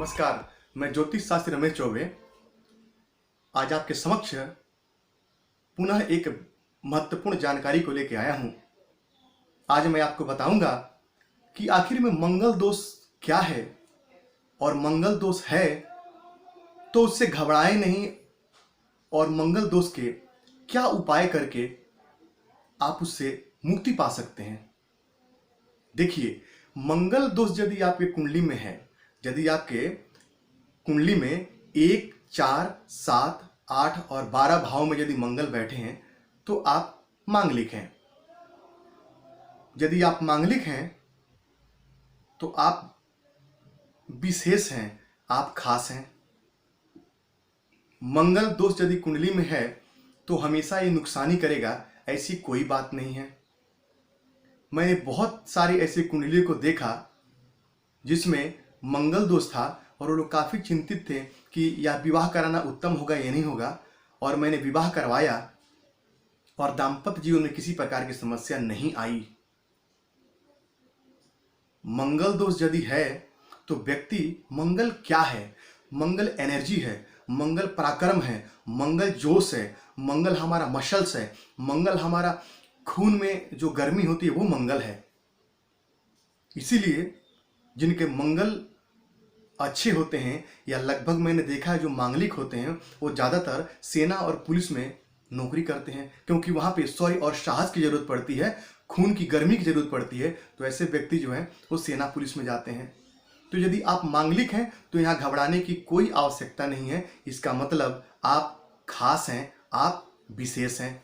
नमस्कार। मैं ज्योतिष शास्त्री रमेश चौबे आज आपके समक्ष पुनः एक महत्वपूर्ण जानकारी को लेकर आया हूं। आज मैं आपको बताऊंगा कि आखिर में मंगल दोष क्या है, और मंगल दोष है तो उससे घबराए नहीं, और मंगल दोष के क्या उपाय करके आप उससे मुक्ति पा सकते हैं। देखिए, मंगल दोष यदि आपके कुंडली में है, यदि आपके कुंडली में 1, 4, 7, 8 और 12 भाव में यदि मंगल बैठे हैं तो आप मांगलिक हैं। यदि आप मांगलिक हैं तो आप विशेष हैं, आप खास हैं। मंगल दोष यदि कुंडली में है तो हमेशा ये नुकसानी करेगा, ऐसी कोई बात नहीं है। मैंने बहुत सारी ऐसी कुंडलियों को देखा जिसमें मंगल दोष था और वो लोग काफ़ी चिंतित थे कि यह विवाह कराना उत्तम होगा या नहीं होगा, और मैंने विवाह करवाया और दाम्पत्य जीवन में किसी प्रकार की समस्या नहीं आई। मंगल दोष यदि है तो व्यक्ति, मंगल क्या है? मंगल एनर्जी है, मंगल पराक्रम है, मंगल जोश है, मंगल हमारा मसल्स है, मंगल हमारा खून में जो गर्मी होती है वो मंगल है। इसीलिए जिनके मंगल अच्छे होते हैं, या लगभग मैंने देखा है जो मांगलिक होते हैं, वो ज़्यादातर सेना और पुलिस में नौकरी करते हैं, क्योंकि वहाँ पे शौर्य और साहस की ज़रूरत पड़ती है, खून की गर्मी की ज़रूरत पड़ती है। तो ऐसे व्यक्ति जो हैं वो सेना पुलिस में जाते हैं। तो यदि आप मांगलिक हैं तो यहाँ घबराने की कोई आवश्यकता नहीं है। इसका मतलब आप खास हैं, आप विशेष हैं।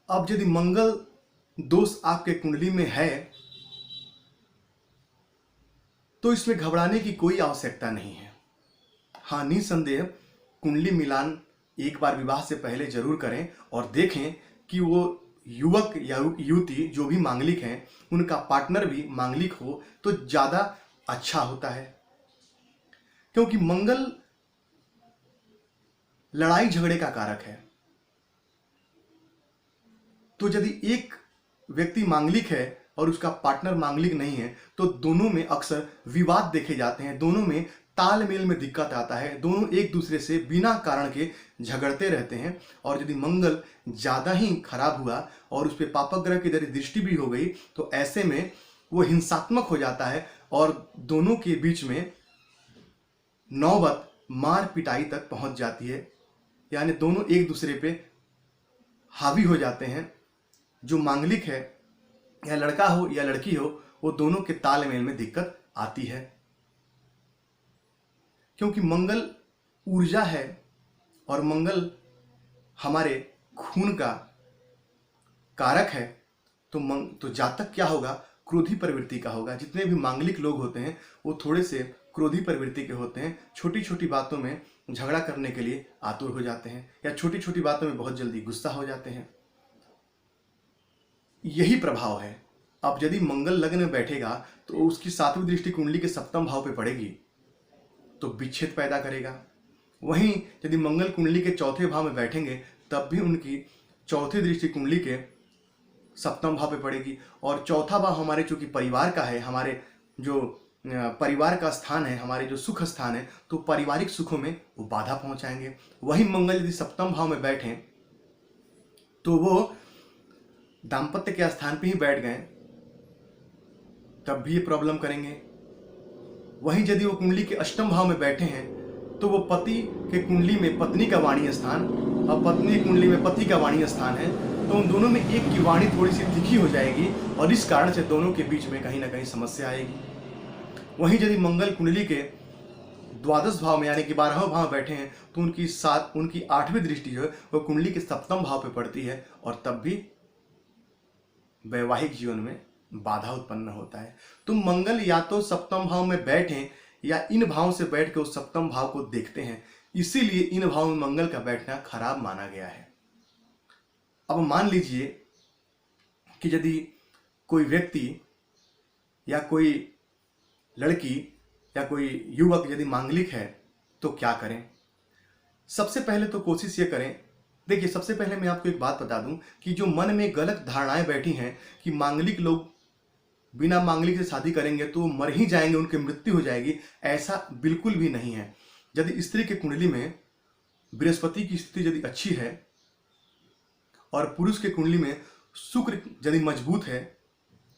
अब यदि मंगल दोष आपके कुंडली में है तो इसमें घबराने की कोई आवश्यकता नहीं है। हाँ, निसंदेह कुंडली मिलान एक बार विवाह से पहले जरूर करें और देखें कि वो युवक या युवती जो भी मांगलिक हैं उनका पार्टनर भी मांगलिक हो तो ज़्यादा अच्छा होता है, क्योंकि मंगल लड़ाई झगड़े का कारक है। तो यदि एक व्यक्ति मांगलिक है और उसका पार्टनर मांगलिक नहीं है तो दोनों में अक्सर विवाद देखे जाते हैं, दोनों में तालमेल में दिक्कत आता है, दोनों एक दूसरे से बिना कारण के झगड़ते रहते हैं। और यदि मंगल ज़्यादा ही खराब हुआ और उस पर पापग्रह की यदि दृष्टि भी हो गई तो ऐसे में वो हिंसात्मक हो जाता है और दोनों के बीच में नौबत मार पिटाई तक पहुंच जाती है, यानी दोनों एक दूसरे पे हावी हो जाते हैं। जो मांगलिक है, या लड़का हो या लड़की हो, वो दोनों के तालमेल में दिक्कत आती है, क्योंकि मंगल ऊर्जा है और मंगल हमारे खून का कारक है। तो जातक क्या होगा? क्रोधी प्रवृत्ति का होगा। जितने भी मांगलिक लोग होते हैं वो थोड़े से क्रोधी प्रवृत्ति के होते हैं, छोटी छोटी बातों में झगड़ा करने के लिए आतुर हो जाते हैं, या छोटी छोटी बातों में बहुत जल्दी गुस्सा हो जाते हैं। यही प्रभाव है। अब यदि मंगल लग्न में बैठेगा तो उसकी 7वीं दृष्टि कुंडली के 7वें भाव पे पड़ेगी तो विच्छेद पैदा करेगा। वहीं यदि मंगल कुंडली के 4थे भाव में बैठेंगे तब भी उनकी 4थी दृष्टि कुंडली के 7वें भाव पे पड़ेगी। और चौथा भाव हमारे चूंकि परिवार का है, हमारे जो परिवार का स्थान है, हमारे जो सुख स्थान है, तो पारिवारिक सुखों में वो बाधा पहुंचाएंगे। वहीं मंगल यदि 7वें भाव में बैठे तो वो दाम्पत्य के स्थान पे ही बैठ गए तब भी ये प्रॉब्लम करेंगे। वहीं यदि वो कुंडली के 8वें भाव में बैठे हैं तो वो पति के कुंडली में पत्नी का वाणी स्थान और पत्नी कुंडली में पति का वाणी स्थान है, तो उन दोनों में एक की वाणी थोड़ी सी तिखी हो जाएगी और इस कारण से दोनों के बीच में कहीं ना कहीं समस्या आएगी। वहीं यदि मंगल कुंडली के 12वें भाव में यानी कि 12वें भाव में बैठे हैं तो उनकी 8वीं दृष्टि जो है वो कुंडली के 7वें भाव पे पड़ती है और तब भी वैवाहिक जीवन में बाधा उत्पन्न होता है। तो मंगल या तो 7वें भाव में बैठें या इन भावों से बैठ के उस 7वें भाव को देखते हैं, इसीलिए इन भावों में मंगल का बैठना खराब माना गया है। अब मान लीजिए कि यदि कोई व्यक्ति या कोई लड़की या कोई युवक यदि मांगलिक है तो क्या करें? सबसे पहले तो कोशिश ये करें, देखिए सबसे पहले मैं आपको एक बात बता दूं कि जो मन में गलत धारणाएं बैठी हैं कि मांगलिक लोग बिना मांगलिक से शादी करेंगे तो वो मर ही जाएंगे, उनकी मृत्यु हो जाएगी, ऐसा बिल्कुल भी नहीं है। यदि स्त्री की कुंडली में बृहस्पति की स्थिति यदि अच्छी है और पुरुष के कुंडली में शुक्र यदि मजबूत है,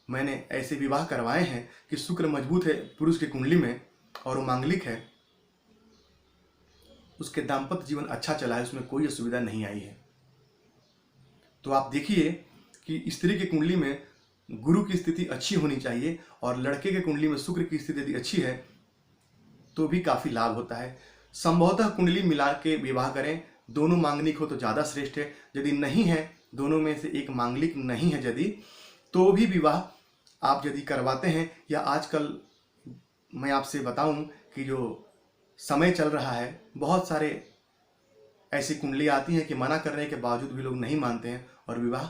मैंने ऐसे विवाह करवाए हैं कि शुक्र मजबूत है पुरुष की कुंडली में और वो मांगलिक है, उसके दाम्पत्य जीवन अच्छा चला है, उसमें कोई असुविधा नहीं आई है। तो आप देखिए कि स्त्री की कुंडली में गुरु की स्थिति अच्छी होनी चाहिए और लड़के के कुंडली में शुक्र की स्थिति यदि अच्छी है तो भी काफी लाभ होता है। संभवतः कुंडली मिला के विवाह करें, दोनों मांगलिक हो तो ज्यादा श्रेष्ठ है। यदि नहीं है, दोनों में से एक मांगलिक नहीं है यदि, तो भी विवाह आप यदि करवाते हैं, या आजकल मैं आपसे बताऊं कि जो समय चल रहा है, बहुत सारे ऐसी कुंडली आती हैं कि मना करने के बावजूद भी लोग नहीं मानते हैं और विवाह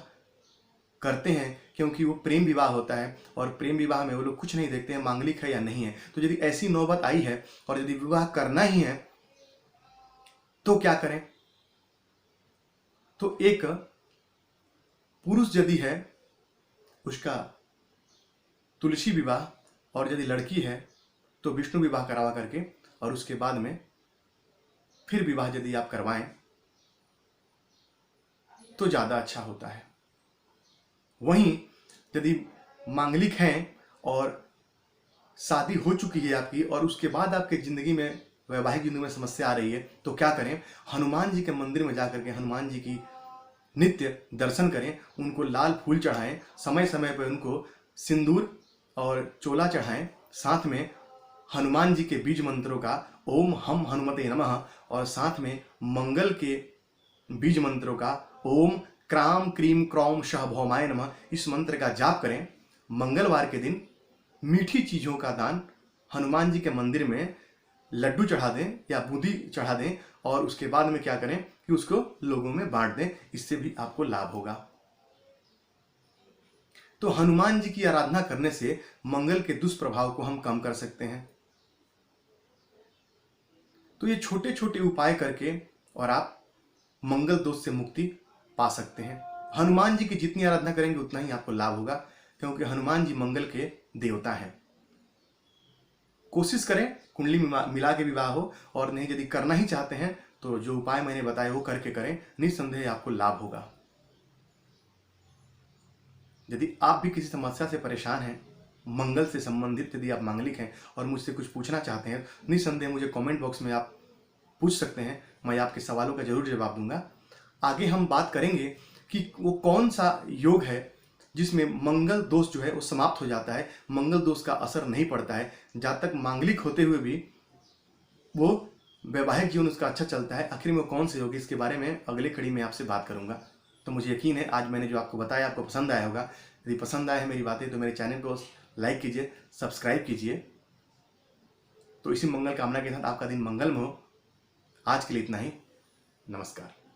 करते हैं, क्योंकि वो प्रेम विवाह होता है और प्रेम विवाह में वो लोग कुछ नहीं देखते हैं मांगलिक है या नहीं है। तो यदि ऐसी नौबत आई है और यदि विवाह करना ही है तो क्या करें? तो एक पुरुष यदि है उसका तुलसी विवाह, और यदि लड़की है तो विष्णु विवाह करवा करके और उसके बाद में फिर विवाह यदि आप करवाएं तो ज्यादा अच्छा होता है। वहीं यदि मांगलिक हैं और शादी हो चुकी है आपकी और उसके बाद आपके जिंदगी में, वैवाहिक जिंदगी में समस्या आ रही है, तो क्या करें? हनुमान जी के मंदिर में जाकर के हनुमान जी की नित्य दर्शन करें, उनको लाल फूल चढ़ाएं, समय समय पर उनको सिंदूर और चोला चढ़ाएं, साथ में हनुमान जी के बीज मंत्रों का ओम हम हनुमते नमः और साथ में मंगल के बीज मंत्रों का ओम क्राम क्रीम क्रौम शह भौमाय नमः, इस मंत्र का जाप करें। मंगलवार के दिन मीठी चीजों का दान हनुमान जी के मंदिर में लड्डू चढ़ा दें या बूंदी चढ़ा दें और उसके बाद में क्या करें कि उसको लोगों में बांट दें, इससे भी आपको लाभ होगा। तो हनुमान जी की आराधना करने से मंगल के दुष्प्रभाव को हम कम कर सकते हैं। तो ये छोटे छोटे उपाय करके और आप मंगल दोष से मुक्ति पा सकते हैं। हनुमान जी की जितनी आराधना करेंगे उतना ही आपको लाभ होगा, क्योंकि हनुमान जी मंगल के देवता हैं। कोशिश करें कुंडली मिला के विवाह हो, और नहीं यदि करना ही चाहते हैं तो जो उपाय मैंने बताए वो करके करें, निस्संदेह आपको लाभ होगा। यदि आप भी किसी समस्या से परेशान हैं, मंगल से संबंधित, यदि आप मांगलिक हैं और मुझसे कुछ पूछना चाहते हैं, निस्संदेह मुझे कमेंट बॉक्स में आप पूछ सकते हैं, मैं आपके सवालों का जरूर जवाब दूंगा। आगे हम बात करेंगे कि वो कौन सा योग है जिसमें मंगल दोष जो है वो समाप्त हो जाता है, मंगल दोष का असर नहीं पड़ता है, जहाँ तक मांगलिक होते हुए भी वो वैवाहिक जीवन उसका अच्छा चलता है। आखिर में वो कौन से योग, इसके बारे में अगले कड़ी में आपसे बात करूंगा। तो मुझे यकीन है आज मैंने जो आपको बताया आपको पसंद आया होगा। यदि पसंद आया है मेरी बातें तो मेरे चैनल को लाइक कीजिए, सब्सक्राइब कीजिए। तो इसी मंगल कामना के साथ आपका दिन मंगलमय हो। आज के लिए इतना ही। नमस्कार।